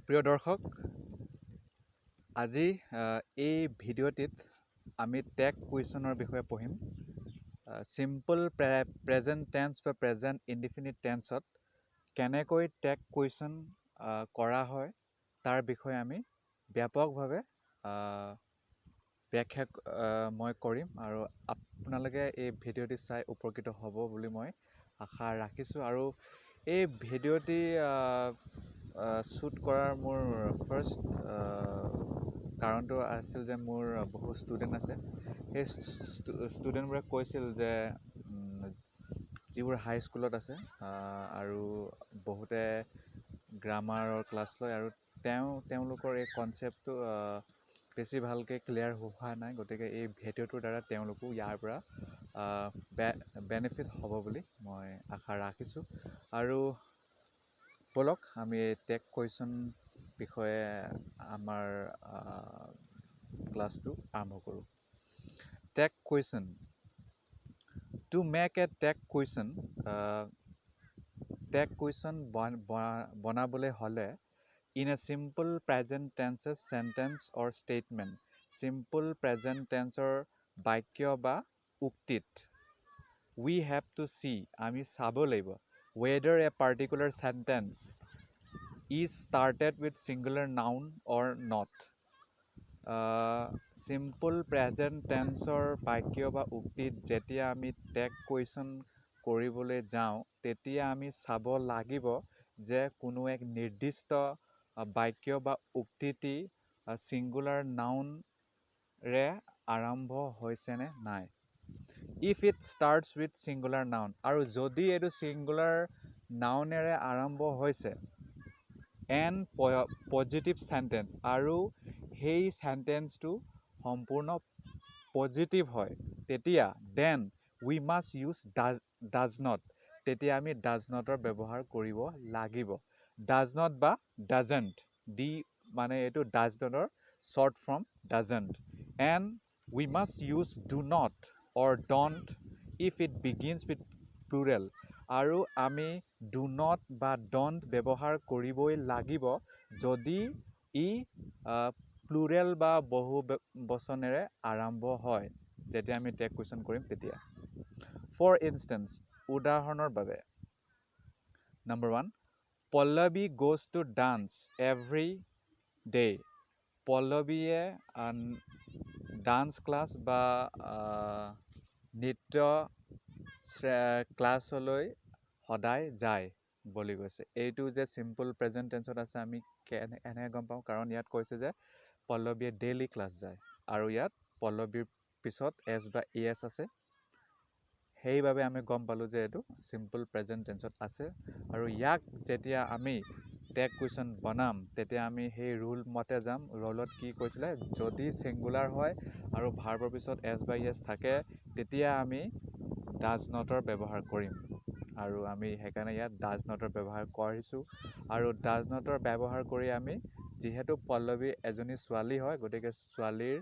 প্ৰিয় দৰ্শক, আজি এই ভিডিঅ'টিত আমি টেগ কুৱেশ্যনৰ বিষয়ে পঢ়িম। চিম্পল প্ৰেজেণ্ট টেন্স বা প্ৰেজেণ্ট ইনডিফিনিট টেন্সত কেনেকৈ টেগ কুৱেশ্যন কৰা হয় তাৰ বিষয়ে আমি ব্যাপকভাৱে ব্যাখ্যা মই কৰিম আৰু আপোনালোকে এই ভিডিঅ'টি চাই উপকৃত হ'ব বুলি মই আশা ৰাখিছোঁ। আৰু এই ভিডিঅ'টি শ্বুট কৰাৰ মোৰ ফাৰ্ষ্ট কাৰণটো আছিল যে মোৰ বহু ষ্টুডেণ্ট আছে। সেই ষ্টুডেণ্টবোৰে কৈছিল যে যিবোৰ হাই স্কুলত আছে আৰু বহুতে গ্ৰামাৰৰ ক্লাছ লয় আৰু তেওঁলোকৰ এই কনচেপ্টটো বেছি ভালকৈ ক্লিয়াৰ হোৱা নাই, গতিকে এই ভিডিঅ'টোৰ দ্বাৰা তেওঁলোকো ইয়াৰ পৰা বেনিফিট হ'ব বুলি মই আশা ৰাখিছোঁ। আৰু বলক আমি টেগ কুৱেশ্যন বিষয়ে আমাৰ ক্লাছটো আৰম্ভ কৰোঁ। Tag question. To make a tag question বনাবলৈ হ'লে in a simple present tenses sentence or statement, simple present tenseৰ বাক্য বা উক্তিত we have to see, আমি চাব লাগিব, whether a particular sentence is started with singular noun or not. Simple present tenseৰ বাক্য বা উক্তিত যেতিয়া আমি টেগ কুৱেশ্যন কৰিবলৈ যাওঁ তেতিয়া আমি চাব লাগিব যে কোনো এক নিৰ্দিষ্ট বাক্য বা উক্তিটি ছিংগুলাৰ নাউনৰে আৰম্ভ হৈছেনে নাই। If it starts with singular noun, আৰু যদি এইটো ছিংগুলাৰ নাউনেৰে আৰম্ভ হৈছে এণ্ড পজিটিভ চেণ্টেন্স আৰু সেই চেণ্টেন্সটো সম্পূৰ্ণ পজিটিভ হয় তেতিয়া then we must use does not, তেতিয়া আমি ডাজ নটৰ ব্যৱহাৰ কৰিব লাগিব। ডাজ নট বা ডাজেণ্ট, ডি মানে এইটো ডাজ নটৰ short form doesn't. And we must use do not or don't if it begins with plural, আৰু আমি ডু নট বা ডণ্ট ব্যৱহাৰ কৰিবই লাগিব যদি ই প্লুৰেল বা বহু বচনেৰে আৰম্ভ হয়, যেতিয়া আমি টেগ কুৱেশ্যন কৰিম তেতিয়া। ফৰ ইনষ্টেন্স, উদাহৰণৰ বাবে, number 1, Pallavi goes to dance every day. পল্লৱীয়ে ডান্স ক্লাছ বা নৃত্য ক্লাছলৈ সদায় যায় বুলি কৈছে। এইটো যে চিম্পল প্ৰেজেণ্ট টেন্সত আছে আমি এনেকৈ গম পাওঁ, কাৰণ ইয়াত কৈছে যে পল্লৱীয়ে ডেইলি ক্লাছ যায় আৰু ইয়াত পল্লৱীৰ পিছত এছ বা ইএছ আছে, সেইবাবে আমি গম পালোঁ যে এইটো চিম্পল প্ৰেজেণ্ট টেন্সত আছে। আৰু ইয়াক যেতিয়া আমি টেগ কুৱেশ্যন বনাম তেতিয়া আমি সেই ৰুল মতে যাম। ৰুলত কি কৈছিলে, যদি ছিংগুলাৰ হয় আৰু ভাৰ্বৰ পিছত এছ বা ইএছ থাকে তেতিয়া আমি ডাজ নটৰ ব্যৱহাৰ কৰিম, আৰু আমি সেইকাৰণে ইয়াত ডাজ নটৰ ব্যৱহাৰ কৰিছোঁ। আৰু ডাজ নটৰ ব্যৱহাৰ কৰি আমি, যিহেতু পল্লৱী এজনী ছোৱালী হয় গতিকে ছোৱালীৰ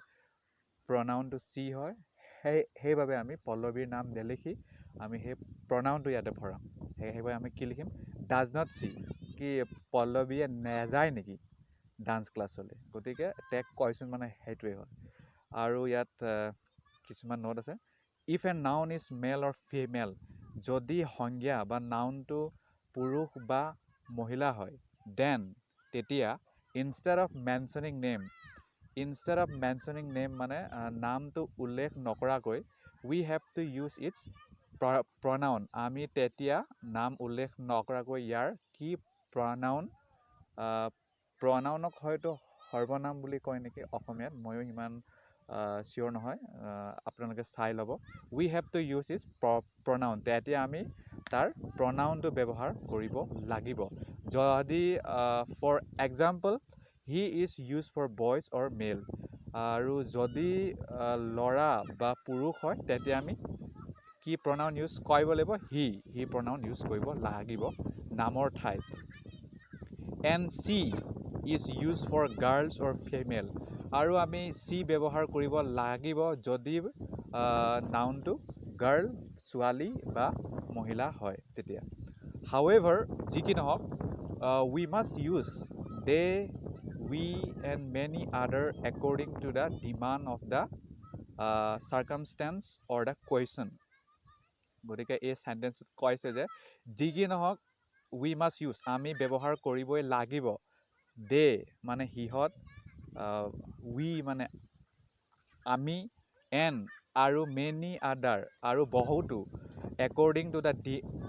প্ৰনাউনটো চি হয়, সেইবাবে আমি পল্লৱীৰ নাম নেলিখি আমি সেই প্ৰনাউনটো ইয়াতে ভৰাম। সেইবাবে আমি কি লিখিম, ডাজ নট চি, কি পল্লৱীয়ে নেযায় নেকি ডান্স ক্লাছলৈ, গতিকে টেগ কুৱেশ্যন মানে সেইটোৱেই হয়। আৰু ইয়াত কিছুমান নোট আছে। If a noun is male or female, যদি সংজ্ঞা বা নাউনটো পুৰুষ বা মহিলা হয় দেন তেতিয়া ইনষ্টেড অফ মেনশ্যনিং নেম মানে নামটো উল্লেখ নকৰাকৈ উই হেভ টু ইউজ ইটছ প্ৰনাউন, আমি তেতিয়া নাম উল্লেখ নকৰাকৈ ইয়াৰ কি প্ৰনাউনক হয়তো সৰ্বনাম বুলি কয় নেকি অসমীয়াত, ময়ো ইমান চিয়'ৰ নহয়, আপোনালোকে চাই ল'ব। We have to use its pronoun, তেতিয়া আমি তাৰ প্ৰনাউনটো ব্যৱহাৰ কৰিব লাগিব। যদি for example he is use for boys or male, আৰু যদি ল'ৰা বা পুৰুষ হয় তেতিয়া আমি কি প্ৰনাউন ইউজ কৰিব লাগিব, হি প্ৰনাউন ইউজ কৰিব লাগিব নামৰ ঠাইত। And she is use for girls or female, আৰু আমি চি ব্যৱহাৰ কৰিব লাগিব যদি নাউনটো গাৰ্ল ছোৱালী বা মহিলা হয় তেতিয়া। হাউএভাৰ, যি কি নহওক, we must use they, we and many other according to the demand of the circumstance or the question. গতিকে এই সেন্টেন্সত কৈছে যে যি কি নহওক we must use আমি ব্যৱহাৰ কৰিবই লাগিব they মানে সিহঁত we মানে আমি and আৰু many other আৰু বহুতো according to the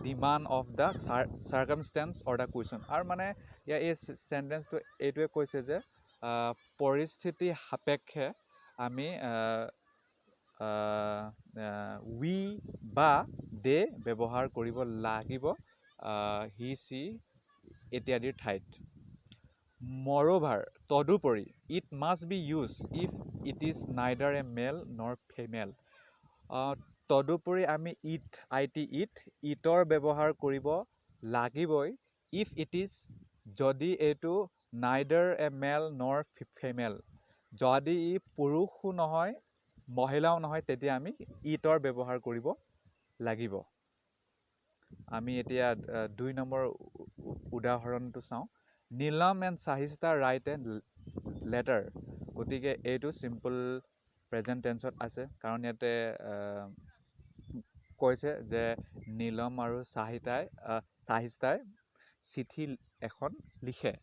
demand of the circumstance or the question আৰু মানে ইয়াৰ এই সেন্টেন্সটো এইটোৱে কৈছে যে পৰিস্থিতি সাপেক্ষে আমি we বা they ব্যৱহাৰ কৰিব লাগিব he she ইত্যাদিৰ ঠাইত moreover তদুপৰি it must be used if it is neither a male nor female তদুপৰি আমি ইটৰ ব্যৱহাৰ কৰিব লাগিবই if it is যদি এইটো neither a male nor female যদি ই পুৰুষো নহয় মহিলাও নহয় তেতিয়া আমি ইটৰ ব্যৱহাৰ কৰিব লাগিব আমি এতিয়া 2 নম্বৰ উদাহৰণটো চাওঁ Neelam and Sahishtha write a letter গতিকে এইটো সিম্পল প্ৰেজেন্ট টেন্সত আছে কাৰণ ইয়াতে কৈছে যে নীলম আৰু চাহিষ্ঠাই চিঠি এখন লিখে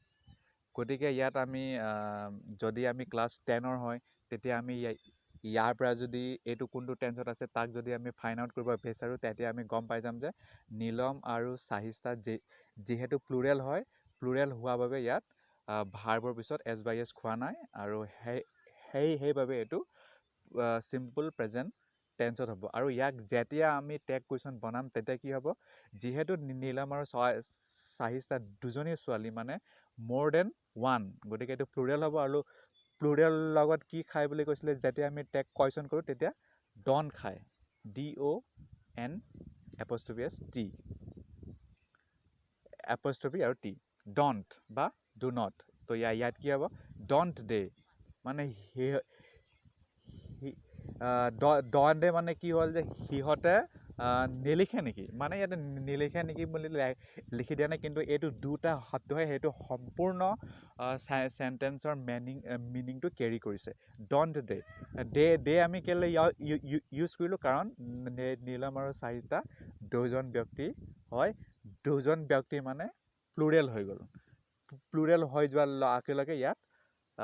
গতিকে ইয়াত আমি যদি আমি ক্লাছ 10ৰ হয় তেতিয়া আমি ইয়াৰ পৰা যদি এইটো কোনটো টেন্সত আছে তাক যদি আমি ফাইণ্ড আউট কৰিব বিচাৰোঁ তেতিয়া আমি গম পাই যাম যে নীলম আৰু চাহিষ্ঠা যিহেতু প্লুৰেল হয় প্লুৰেল হোৱাৰ বাবে ইয়াত ভাৰ্বৰ পিছত এছ বাই এছ খোৱা নাই আৰু সেইবাবে এইটো সিম্পল প্ৰেজেন্ট টেন্সত হ'ব আৰু ইয়াক যেতিয়া আমি টেগ কুৱেশ্যন বনাম তেতিয়া কি হ'ব যিহেতু নীলম আৰু চাহিষ্ঠা দুজনী ছোৱালী মানে more than one গতিকে এইটো প্লুৰেল হ'ব আৰু প্লুৰেল লগত কি খায় বুলি কৈছিলে যেতিয়া আমি টেগ কুৱেশ্যন কৰোঁ তেতিয়া ডন খায় DON apostrophe S T apostrophe আৰু T don't বা do not তো ইয়াত কি হ'ব don't they মানে don't they মানে কি হ'ল যে সিহঁতে নিলিখে নেকি মানে ইয়াতে নিলিখে নেকি বুলি লিখি দিয়া নাই কিন্তু এইটো দুটা শব্দ হয় সেইটো সম্পূৰ্ণ সেন্টেন্সৰ মিনিংটো কেৰি কৰিছে don't they আমি কেলে ইউজ কৰিলোঁ কাৰণ নীলম আৰু চাহিষ্ঠা দুজন ব্যক্তি হয় দুজন ব্যক্তি মানে প্লুৰেল হৈ গ'ল প্লুৰেল হৈ যোৱাৰ লগে লগে ইয়াত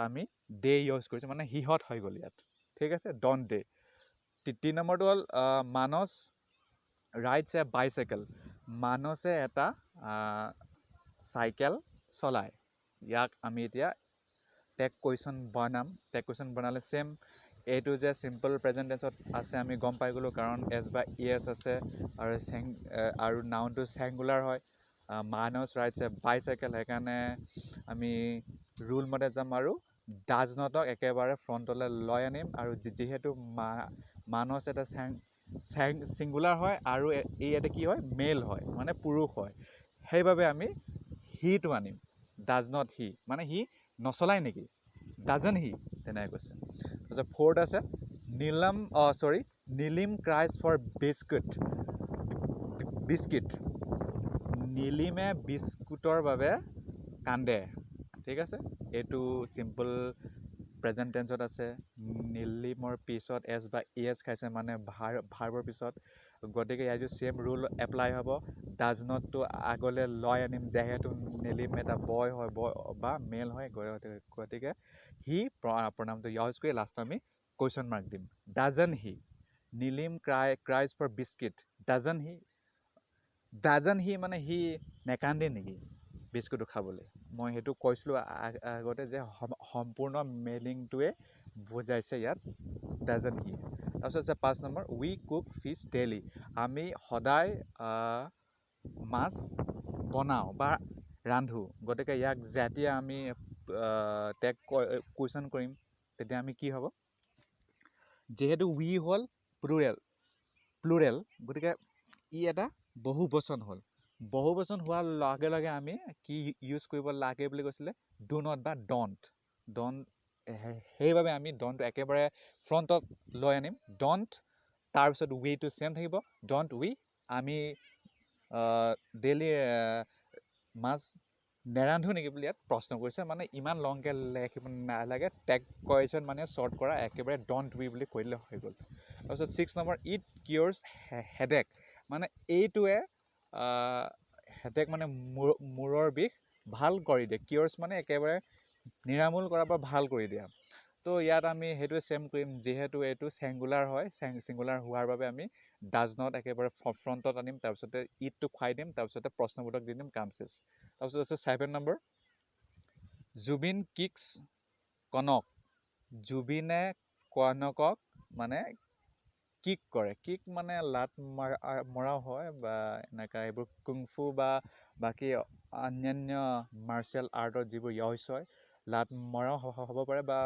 আমি দে ইউজ কৰিছোঁ মানে সিহঁত হৈ গ'ল ইয়াত ঠিক আছে ডন দে 3 নম্বৰটো হ'ল মানস ৰাইডছ এ বাইচাইকেল মানসে এটা চাইকেল চলায় ইয়াক আমি এতিয়া টেগ কুৱেশ্যন বনালে সেম এইটো যে সিম্পল প্ৰেজেন্ট টেন্সত আছে আমি গম পাই গ'লোঁ কাৰণ এছ বা ইএছ আছে আৰু নাউনটো সিঙ্গুলাৰ হয় মানস ৰাইডছ এ বাইচাইকেল সেইকাৰণে আমি ৰুল মতে যাম আৰু ডাজ নটক একেবাৰে ফ্ৰণ্টলৈ লৈ আনিম আৰু যিহেতু মানস এটা সিঙ্গুলাৰ হয় আৰু ইয়াতে কি হয় মেল হয় মানে পুৰুষ হয় সেইবাবে আমি হিটো আনিম ডাজ নট হি মানে হি নচলায় নেকি ডাজেন হি তেনেকৈ কৈছে তাৰপিছত 4th আছে নীলিম ক্ৰাইজ ফৰ বিস্কিট নীলিমে বিস্কুটৰ বাবে কান্দে ঠিক আছে এইটো সিম্পল প্ৰেজেন্ট টেন্সত আছে নীলিমৰ পিছত এছ বা ইএছ খাইছে মানে ভাৰ্বৰ পিছত গতিকে ইয়াতো সেম ৰুল এপ্লাই হ'ব ডাজ নটটো আগলৈ লৈ আনিম যিহেতু নীলিম এটা বয় হয় বা মেল হয় গতিকে হি প্ৰণামটো ইউজ কৰি লাষ্টত আমি কুৱেশ্যন মাৰ্ক দিম doesn't he Nilim cries for biscuit doesn't he মানে হি নেকান্দে নেকি বিস্কুটটো খাবলৈ মই সেইটো কৈছিলোঁ আগতে যে সম্পূৰ্ণ মেলিংটোৱে বুজাইছে ইয়াত ডাজন হি তাৰপিছত আছে 5 নম্বৰ উই কুক ফিছ ডেইলি আমি সদায় মাছ বনাওঁ বা ৰান্ধো গতিকে ইয়াক যেতিয়া আমি টেগ কুৱেশ্যন কৰিম তেতিয়া আমি কি হ'ব যিহেতু উই হ'ল প্লুৰেল গতিকে ই এটা বহুবচন হ'ল বহুবচন হোৱাৰ লগে লগে আমি কি ইউজ কৰিব লাগে বুলি কৈছিলে ডু নট বা ডণ্ট সেইবাবে আমি ডণ্টটো একেবাৰে ফ্ৰণ্টত লৈ আনিম ডণ্ট তাৰপিছত উইটো চেম থাকিব ডণ্ট উই আমি ডেইলি মাছ নেৰান্ধো নেকি বুলি ইয়াত প্ৰশ্ন কৰিছে, মানে ইমান লংকৈ লিখিব নালাগে, টেগ কুৱেশ্যন মানে শ্বৰ্ট কৰা, একেবাৰে ডণ্ট বি বুলি কৈ দিলে হৈ গ'ল। তাৰপিছত 6 নম্বৰ, ইট কিয়ৰ্ছ হেডেক, মানে এইটোৱে হেডেক মানে মূৰৰ বিষ ভাল কৰি দিয়ে। কিয়ৰ্ছ মানে একেবাৰে নিৰামূল কৰাৰ পৰা ভাল কৰি দিয়া। তো ইয়াত আমি সেইটোৱে ছেম কৰিম, যিহেতু এইটো ছিংগুলাৰ হয়, ছিংগুলাৰ হোৱাৰ বাবে আমি ডাজ নট একেবাৰে ফ্ৰণ্টত আনিম, তাৰপিছতে ইটটো খুৱাই দিম, তাৰপিছতে প্ৰশ্নবোধক দি দিম, কাম চেছ। তাৰপিছত আছে 7 নম্বৰ, জুবিন কিক্স কনক, জুবিনে কনকক মানে কিক কৰে। কিক মানে লাত মৰাও হয়, বা এনেকুৱা এইবোৰ কুংফু বা বাকী অন্যান্য মাৰ্চিয়েল আৰ্টত যিবোৰ ইউজ হয়, লাত মৰাও হ'ব পাৰে, বা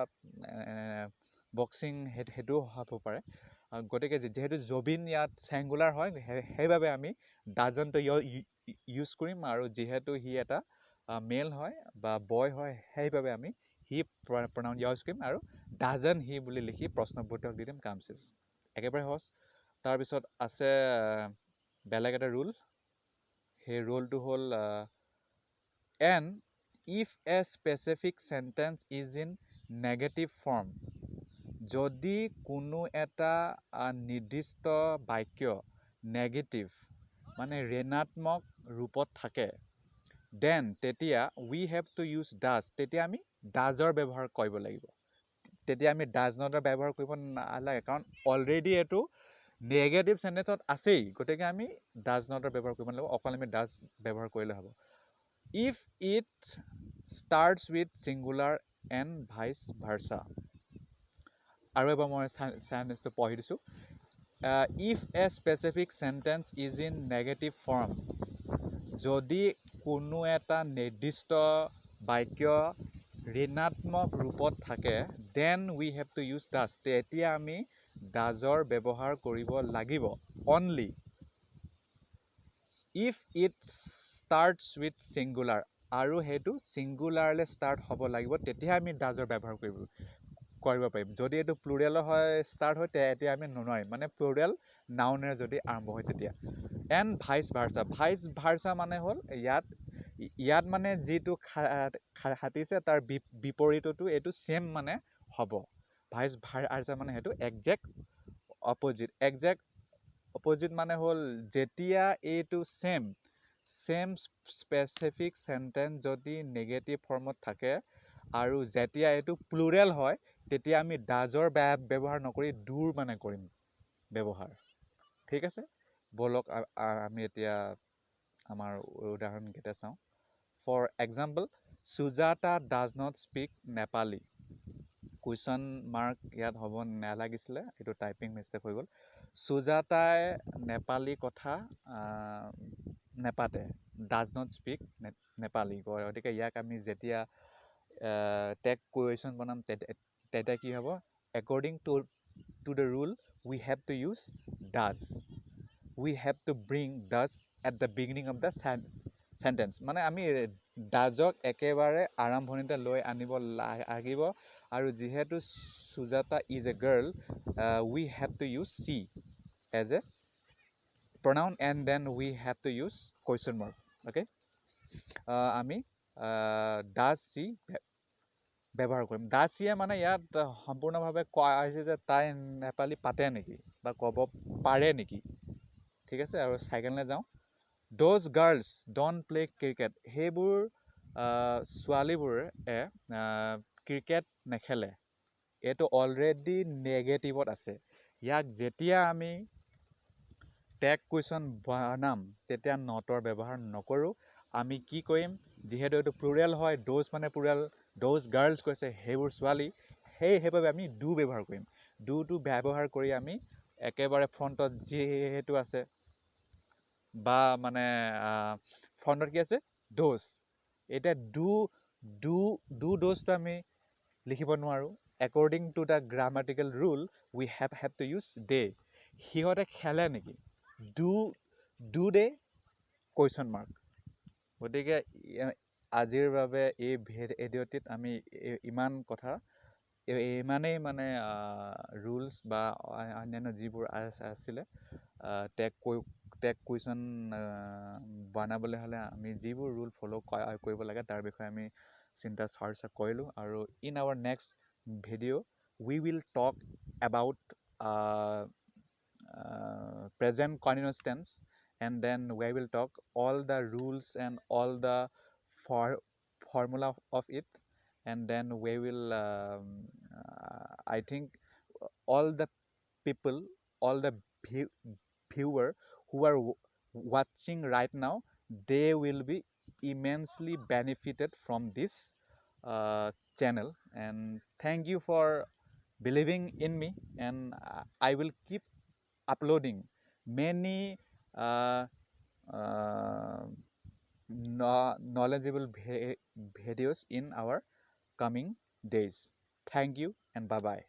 বক্সিং সেইটোও হ'ব পাৰে। গতিকে যিহেতু জবিন ইয়াত ছিংগুলাৰ হয়, সেইবাবে আমি ডাজনটো ইউজ কৰিম, আৰু যিহেতু সি এটা মেল হয় বা বয় হয়, সেইবাবে আমি হি প্ৰনাউন ইউজ কৰিম, আৰু ডাজন হি বুলি লিখি প্ৰশ্নবোধক দি দিম, কাম চেছ। একেবাৰে সহজ। তাৰপিছত আছে বেলেগ এটা ৰুল, সেই ৰুলটো হ'ল N if a specific sentence is in negative form, যদি কোনো এটা নিৰ্দিষ্ট বাক্য নেগেটিভ মানে ঋণাত্মক ৰূপত থাকে, দেন তেতিয়া উই হেভ টু ইউজ ডাজ, তেতিয়া আমি ডাজৰ ব্যৱহাৰ কৰিব লাগিব। তেতিয়া আমি ডাজ নটৰ ব্যৱহাৰ কৰিব নালাগে, কাৰণ অলৰেডি এইটো নেগেটিভ চেণ্টেন্সত আছেই, গতিকে আমি ডাজ নটৰ ব্যৱহাৰ কৰিব নালাগে, অকল আমি ডাজ ব্যৱহাৰ কৰিলে হ'ব। If it starts with singular and vice versa, আৰু এবাৰ মই চেণ্টেন্সটো পঢ়ি দিছোঁ। If a specific sentence is in negative form, যদি কোনো এটা নিৰ্দিষ্ট বাক্য ঋণাত্মক ৰূপত থাকে, then we have to use does, তেতিয়া আমি ডাজৰ ব্যৱহাৰ কৰিব লাগিব। Only if it starts with singular, আৰু সেইটো ছিংগুলাৰলৈ ষ্টাৰ্ট হ'ব লাগিব, তেতিয়াহে আমি ডাজৰ ব্যৱহাৰ কৰিব পাৰিম। যদি এইটো প্লুৰেলৰ হয় ষ্টাৰ্ট হয়, তেতিয়া আমি নোৱাৰিম, মানে প্লুৰেল নাউনেৰে যদি আৰম্ভ হয় তেতিয়া। এণ্ড ভাইচ ভাৰ্চা, ভাইচ ভাৰ্চা মানে হ'ল ইয়াত মানে যিটো খাটিছে তাৰ বিপৰীতটো এইটো ছেম মানে হ'ব। ভাইচ ভাৰ্চা মানে সেইটো একজেক্ট অপজিট। একজেক্ট অপজিট মানে হ'ল যেতিয়া এইটো ছেম স্পেচিফিক চেণ্টেন্স যদি নেগেটিভ ফৰ্মত থাকে, আৰু যেতিয়া এইটো প্লুৰেল হয়, তেতিয়া আমি ডাজৰ ব্যৱহাৰ নকৰি ডুৰ মানে কৰিম ব্যৱহাৰ। ঠিক আছে, ব'লক আমি এতিয়া আমাৰ উদাহৰণকেইটা চাওঁ। For example, Sujata does not speak Nepali. Question mark ইয়াত হ'ব নালাগিছিলে, এইটো টাইপিং মিষ্টেক হৈ গ'ল। সুজাতাই নেপালী কথা নেপাতে, ডাজ নট স্পীক নেপালী কয়। গতিকে ইয়াক আমি যেতিয়া টেগ কুৱেশ্যন বনাম, তেতিয়া কি হ'ব? According to the rule we have to use does. We have two bring does at the beginning of the sentence, মানে আমি ডাজক একেবাৰে আৰম্ভণিতে লৈ আনিব লাগিব, আৰু যিহেতু Sujata is a girl, we have to use she as a pronoun, and then we have to use question mark. Okay, আমি does she ব্যৱহাৰ কৰিম। does she মানে ইয়াত সম্পূৰ্ণভাৱে কোৱা হৈছে যে তাই নেপালী পাতে নেকি বা ক'ব পাৰে নেকি। ঠিক আছে, আৰু ছেকেণ্ডলৈ যাওঁ। those girls don't play cricket, সেইবোৰ ছোৱালীবোৰে ক্ৰিকেট নেখেলে, এইটো অলৰেডি নেগেটিভত আছে। ইয়াক যেতিয়া আমি টেগ কুৱেশ্যন বনাম, তেতিয়া নটৰ ব্যৱহাৰ নকৰোঁ। আমি কি কৰিম, যিহেতু এইটো প্লুৰেল হয়, ড'জ মানে প্লুৰেল, ড'জ গাৰ্লছ কৈছে, সেইবোৰ ছোৱালী, সেইবাবে আমি ডু ব্যৱহাৰ কৰিম। ডুটো ব্যৱহাৰ কৰি আমি একেবাৰে ফ্ৰণ্টত যিহেতু আছে, বা মানে ফ্ৰণ্টত কি আছে, ড'জ। এতিয়া ডু ড'জটো আমি লিখিব নোৱাৰোঁ। According to the grammatical rule we have to use they. সিহঁতে খেলে নেকি, ডু দে কুৱেশ্যন মাৰ্ক। গতিকে আজিৰ বাবে এই ভিডিঅ'টিত আমি ইমান কথা, ইমানেই মানে ৰুলছ বা অন্যান্য যিবোৰ আছিলে টেগ কুৱেশ্যন বনাবলৈ হ'লে আমি যিবোৰ ৰুল ফ'ল' কৰিব লাগে তাৰ বিষয়ে আমি চিন্তা চৰ্চা কৰিলোঁ। আৰু in our next video' we will talk about present continuous tense, and then we will talk all the rules and all the formula of it, and then we will I think all the people, all the viewer who are watching right now, they will be immensely benefited from this channel. And thank you for believing in me, and I will keep uploading many uh, uh, knowledgeable videos in our coming days. Thank you and bye bye.